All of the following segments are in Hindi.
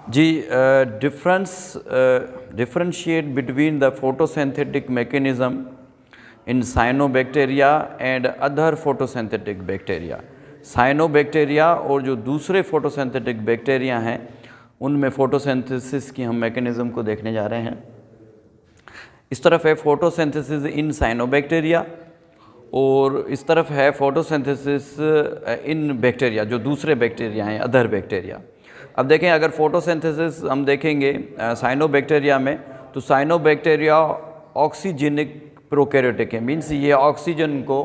Ji, differentiate between the photosynthetic mechanism in cyanobacteria and other photosynthetic bacteria. Cyanobacteria और जो दूसरे फोटोसिंथेटिक बैक्टीरिया हैं उनमें फोटोसिंथेसिस की हम मैकेनिज्म को देखने जा रहे हैं। इस तरफ है फोटोसिंथेसिस इन साइनोबैक्टीरिया और इस तरफ है फोटोसिंथेसिस इन बैक्टीरिया, जो दूसरे बैक्टीरिया हैं, अदर बैक्टीरिया। अब देखें, अगर फोटोसिंथेसिस हम देखेंगे साइनोबैक्टीरिया में, तो साइनोबैक्टीरिया ऑक्सीजेनिक प्रोकैरियोटिक है, मीन्स ये ऑक्सीजन को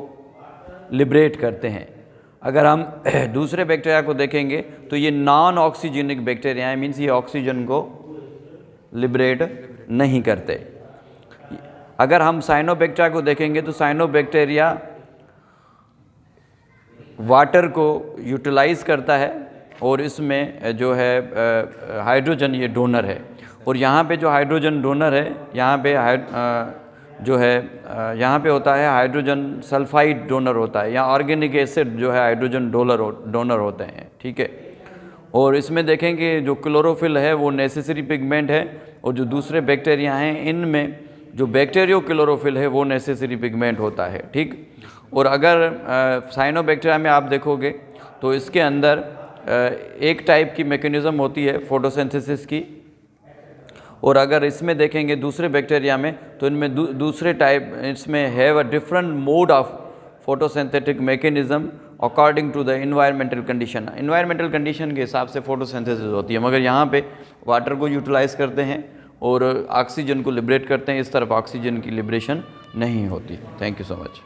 लिबरेट करते हैं। अगर हम दूसरे बैक्टीरिया को देखेंगे तो ये नॉन ऑक्सीजेनिक बैक्टीरिया हैं, मीन्स ये ऑक्सीजन को लिबरेट नहीं करते। अगर हम साइनोबैक्टीरिया को देखेंगे तो साइनोबैक्टीरिया वाटर को यूटिलाइज करता है और इसमें जो है हाइड्रोजन ये डोनर है। और यहाँ पे जो हाइड्रोजन डोनर है, यहाँ पे यहाँ पे होता है हाइड्रोजन सल्फाइड डोनर होता है, या ऑर्गेनिक एसिड जो है हाइड्रोजन डोनर होते हैं, ठीक है। और इसमें देखेंगे जो क्लोरोफिल है वो नेसेसरी पिगमेंट है, और जो दूसरे बैक्टीरिया हैं इनमें जो बैक्टीरियो क्लोरोफिल है वो नेसेसरी पिगमेंट होता है, ठीक। और अगर साइनोबैक्टीरिया में आप देखोगे तो इसके अंदर एक टाइप की मैकेनिज्म होती है फोटोसिंथेसिस की, और अगर इसमें देखेंगे दूसरे बैक्टीरिया में तो इनमें दूसरे टाइप, इसमें have a different mode of photosynthetic mechanism according to the environmental condition. Environmental condition के हिसाब से फोटोसिंथेसिस होती है, मगर यहाँ पे वाटर को यूटिलाइज करते हैं और ऑक्सीजन को लिबरेट करते हैं, इस तरफ ऑक्सीजन की लिबरेशन नहीं होती। Thank you so much.